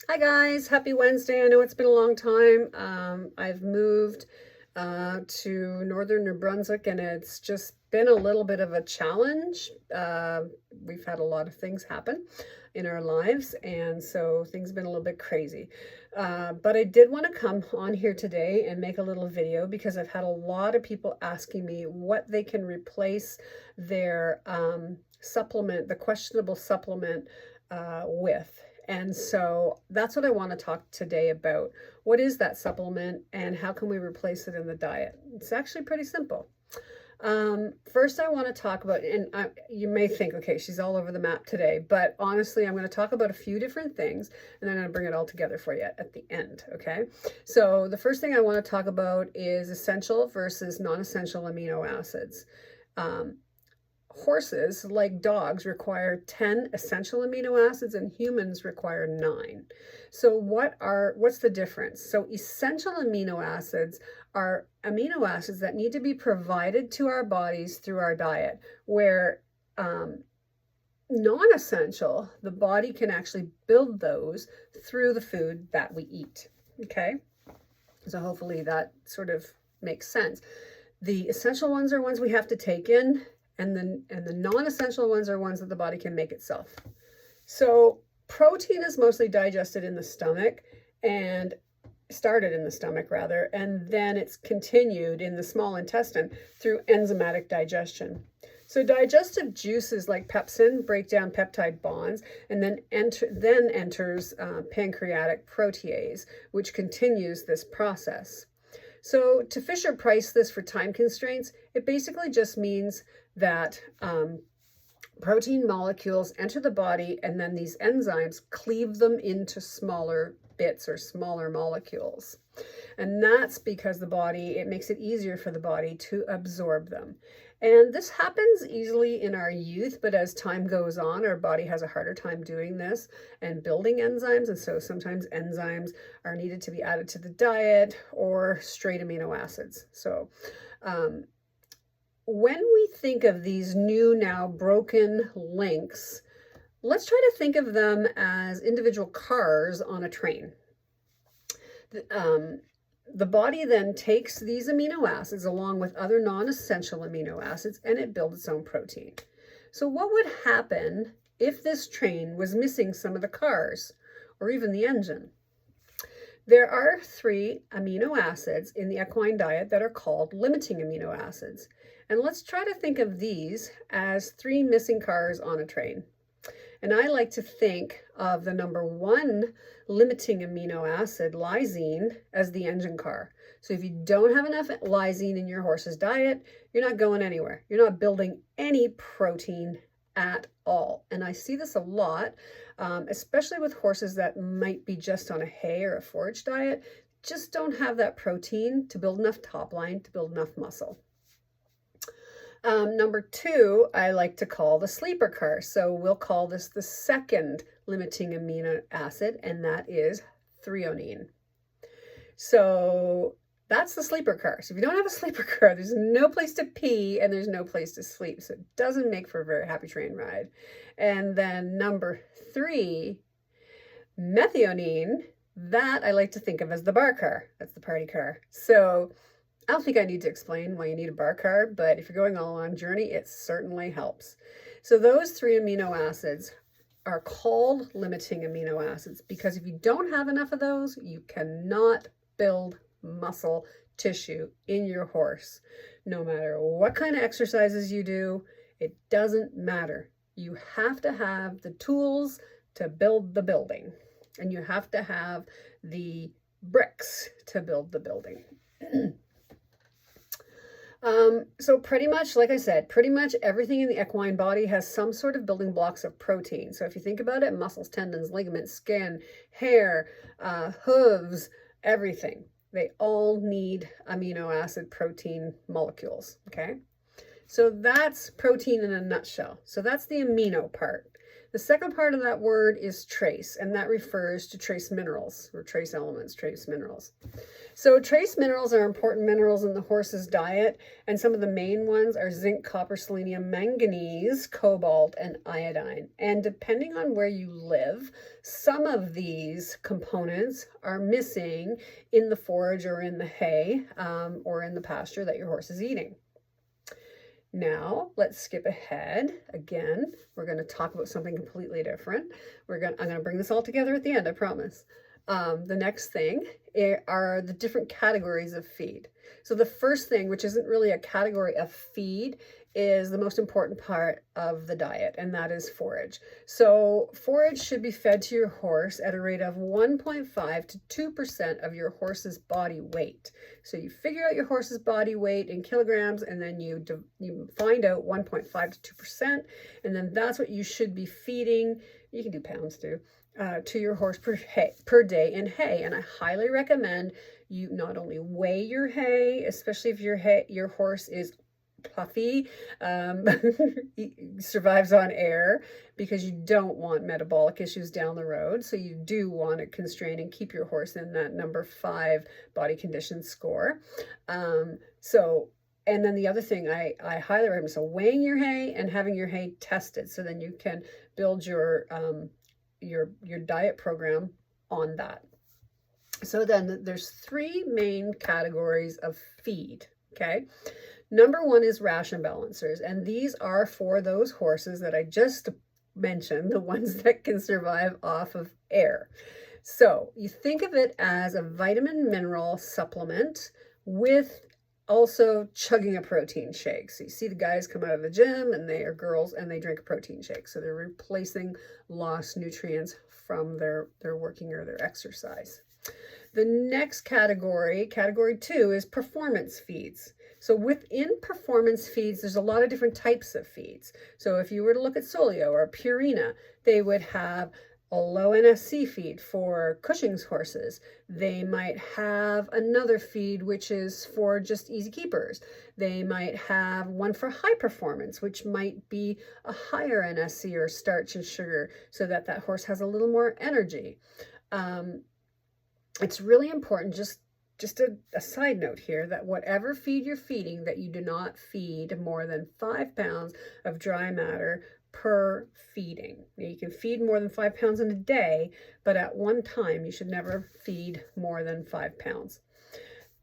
Hi guys, happy Wednesday. I know it's been a long time. I've moved to northern New Brunswick and it's just been a little bit of a challenge. We've had a lot of things happen in our lives and so things have been a little bit crazy. But I did want to come on here today and make a little video because I've had a lot of people asking me what they can replace their supplement, the questionable supplement with. And so that's what I want to talk today about. What is that supplement and how can we replace it in the diet? It's actually pretty simple. First, I want to talk about, you may think, okay, she's all over the map today, but honestly, I'm going to talk about a few different things and then I'm going to bring it all together for you at the end, okay? So the first thing I want to talk about is essential versus non-essential amino acids. Horses, like dogs, require 10 essential amino acids and humans require 9. So what's the difference? So essential amino acids are amino acids that need to be provided to our bodies through our diet, where non-essential, the body can actually build those through the food that we eat, okay? So hopefully that sort of makes sense. The essential ones are ones we have to take in, and the non-essential ones are ones that the body can make itself. So protein is mostly digested in the stomach and started in the stomach rather, and then it's continued in the small intestine through enzymatic digestion. So digestive juices like pepsin break down peptide bonds and then enters pancreatic protease, which continues this process. So to Fisher Price this for time constraints, it basically just means that protein molecules enter the body and then these enzymes cleave them into smaller bits or smaller molecules. And that's because it makes it easier for the body to absorb them. And this happens easily in our youth, but as time goes on, our body has a harder time doing this and building enzymes. And so sometimes enzymes are needed to be added to the diet or straight amino acids. So when we think of these new, now broken links, let's try to think of them as individual cars on a train. The body then takes these amino acids along with other non-essential amino acids and it builds its own protein. So what would happen if this train was missing some of the cars or even the engine? There are 3 amino acids in the equine diet that are called limiting amino acids. And let's try to think of these as 3 missing cars on a train. And I like to think of the number 1 limiting amino acid, lysine, as the engine car. So if you don't have enough lysine in your horse's diet, you're not going anywhere. You're not building any protein at all. And I see this a lot, especially with horses that might be just on a hay or a forage diet, just don't have that protein to build enough top line, to build enough muscle. Number 2, I like to call the sleeper car. So we'll call this the second limiting amino acid, and that is threonine. So that's the sleeper car. So if you don't have a sleeper car, there's no place to pee and there's no place to sleep. So it doesn't make for a very happy train ride. And then number 3, methionine, that I like to think of as the bar car. That's the party car. So I don't think I need to explain why you need a bar car, but if you're going on a long journey, it certainly helps. So those 3 amino acids are called limiting amino acids because if you don't have enough of those, you cannot build muscle tissue in your horse. No matter what kind of exercises you do, it doesn't matter. You have to have the tools to build the building, and you have to have the bricks to build the building. So pretty much, like I said, pretty much everything in the equine body has some sort of building blocks of protein. So if you think about it, muscles, tendons, ligaments, skin, hair, hooves, everything. They all need amino acid protein molecules, okay? So that's protein in a nutshell. So that's the amino part. The second part of that word is trace, and that refers to trace minerals or trace elements, trace minerals. So trace minerals are important minerals in the horse's diet, and some of the main ones are zinc, copper, selenium, manganese, cobalt, and iodine. And depending on where you live, some of these components are missing in the forage or in the hay or in the pasture that your horse is eating. Now, let's skip ahead. Again, we're going to talk about something completely different. I'm going to bring this all together at the end, I promise. The next thing are the different categories of feed. So the first thing, which isn't really a category of feed, is the most important part of the diet, and that is forage. So forage should be fed to your horse at a rate of 1.5 to 2% of your horse's body weight. So you figure out your horse's body weight in kilograms, and then you find out 1.5 to 2%, and then that's what you should be feeding. You can do pounds too. To your horse per day in hay. And I highly recommend you not only weigh your hay, especially if your horse is puffy, survives on air, because you don't want metabolic issues down the road. So you do want to constrain and keep your horse in that number 5 body condition score. And then the other thing I highly recommend, so weighing your hay and having your hay tested, so then you can build your diet program on that. So then there's 3 main categories of feed, okay? Number 1 is ration balancers, and these are for those horses that I just mentioned, the ones that can survive off of air. So you think of it as a vitamin mineral supplement with also chugging a protein shake. So you see the guys come out of the gym, and they are girls, and they drink a protein shake. So they're replacing lost nutrients from their working or their exercise. The next category, category 2, is performance feeds. So within performance feeds, there's a lot of different types of feeds. So if you were to look at Solio or Purina, they would have a low NSC feed for Cushing's horses. They might have another feed which is for just easy keepers. They might have one for high performance, which might be a higher NSC or starch and sugar, so that that horse has a little more energy. It's really important, just a side note here, that whatever feed you're feeding, that you do not feed more than 5 pounds of dry matter per feeding. Now, you can feed more than 5 pounds in a day, but at one time you should never feed more than 5 pounds.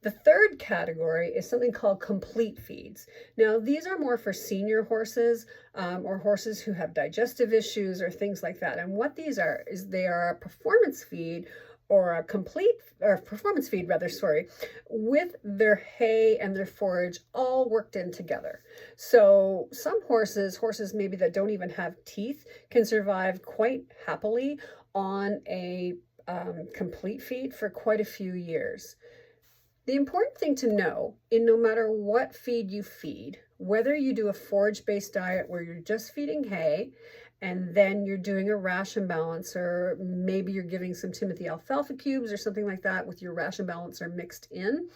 The third category is something called complete feeds. Now, these are more for senior horses or horses who have digestive issues or things like that. And what these are is they are a performance feed, or a performance feed rather, with their hay and their forage all worked in together. So some horses maybe that don't even have teeth, can survive quite happily on a complete feed for quite a few years. The important thing to know, no matter what feed you feed, whether you do a forage-based diet where you're just feeding hay, and then you're doing a ration balancer, maybe you're giving some Timothy alfalfa cubes or something like that with your ration balancer mixed in.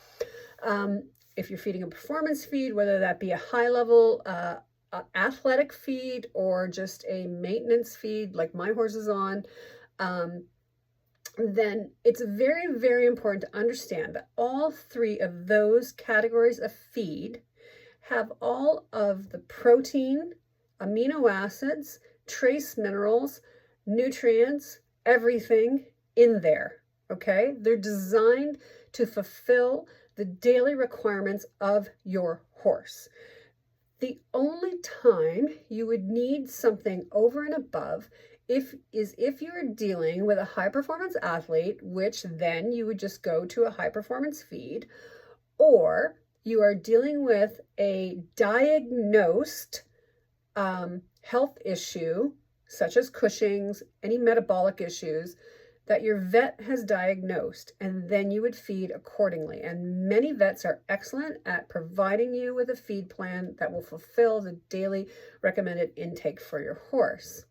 If you're feeding a performance feed, whether that be a high-level athletic feed or just a maintenance feed like my horse is on, then it's very, very important to understand that all 3 of those categories of feed have all of the protein, amino acids, trace minerals, nutrients, everything in there, okay? They're designed to fulfill the daily requirements of your horse. The only time you would need something over and above if you're dealing with a high performance athlete, which then you would just go to a high performance feed, or you are dealing with a diagnosed health issue, such as Cushing's, any metabolic issues that your vet has diagnosed, and then you would feed accordingly. And many vets are excellent at providing you with a feed plan that will fulfill the daily recommended intake for your horse.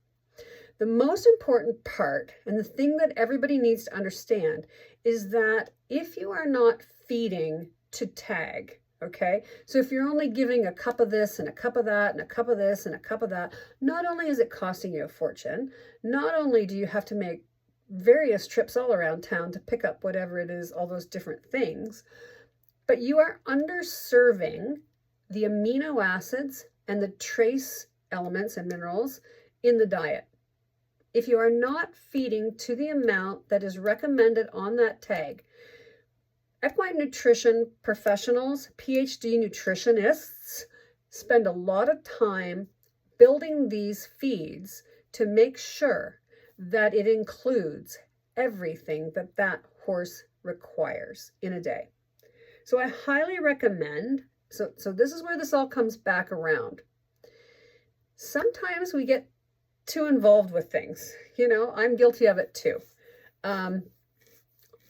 The most important part, and the thing that everybody needs to understand, is that if you are not feeding to tag, Okay, so if you're only giving a cup of this and a cup of that and a cup of this and a cup of that, not only is it costing you a fortune, not only do you have to make various trips all around town to pick up whatever it is, all those different things, but you are underserving the amino acids and the trace elements and minerals in the diet. If you are not feeding to the amount that is recommended on that tag, equine nutrition professionals, PhD nutritionists, spend a lot of time building these feeds to make sure that it includes everything that that horse requires in a day. So I highly recommend, so this is where this all comes back around. Sometimes we get too involved with things. You know, I'm guilty of it too.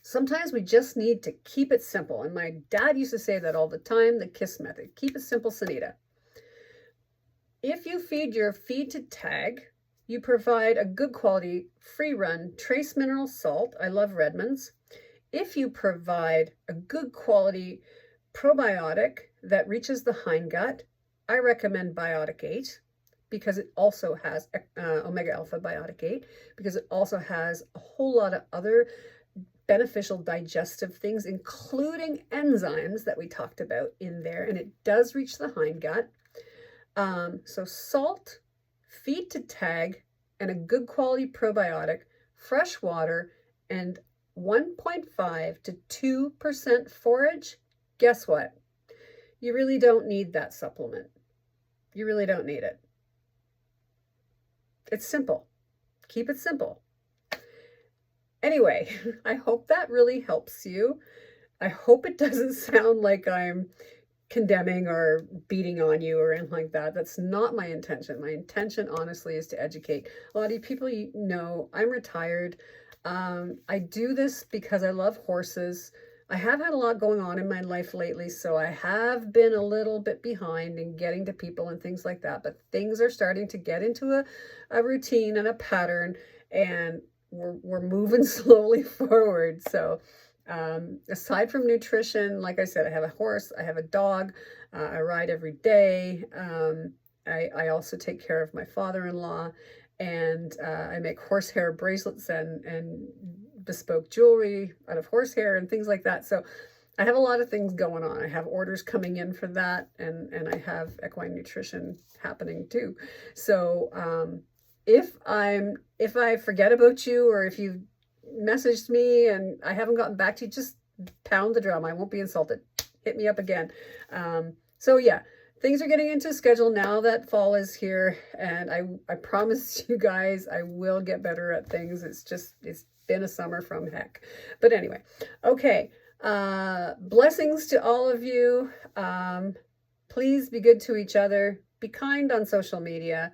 Sometimes we just need to keep it simple. And my dad used to say that all the time, the KISS method. Keep it simple, Sunita. If you feed your feed to tag, you provide a good quality free run trace mineral salt. I love Redmond's. If you provide a good quality probiotic that reaches the hindgut, I recommend Biotic 8 because it also has omega alpha biotic 8, because it also has a whole lot of other beneficial digestive things, including enzymes that we talked about in there, and it does reach the hindgut. So salt, feed to tag, and a good quality probiotic, fresh water, and 1.5 to 2% forage. Guess what? You really don't need that supplement. You really don't need it. It's simple. Keep it simple. Anyway, I hope that really helps you. I hope it doesn't sound like I'm condemning or beating on you or anything like that. That's not my intention. My intention, honestly, is to educate. A lot of people know I'm retired. I do this because I love horses. I have had a lot going on in my life lately, so I have been a little bit behind in getting to people and things like that, but things are starting to get into a routine and a pattern, and we're moving slowly forward. So aside from nutrition, like I said, I have a horse, I have a dog, I ride every day. I also take care of my father-in-law, and I make horsehair bracelets and bespoke jewelry out of horsehair and things like that. So I have a lot of things going on. I have orders coming in for that, and I have equine nutrition happening too. So if I forget about you, or if you messaged me and I haven't gotten back to you, just pound the drum. I won't be insulted. Hit me up again. So yeah, things are getting into a schedule now that fall is here, and I promise you guys I will get better at things. It's been a summer from heck. But anyway, okay. Blessings to all of you. Please be good to each other. Be kind on social media.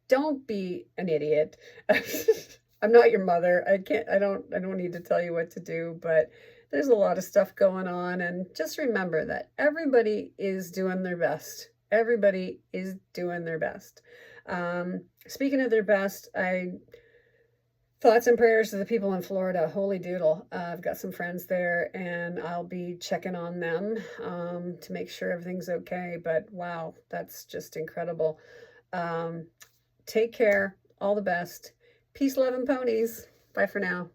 Don't be an idiot. I'm not your mother. I don't need to tell you what to do, but there's a lot of stuff going on, and just remember that everybody is doing their best. Everybody is doing their best. Speaking of their best, thoughts and prayers to the people in Florida. Holy doodle. I've got some friends there, and I'll be checking on them to make sure everything's okay. But wow, that's just incredible. Take care. All the best. Peace, love, and ponies. Bye for now.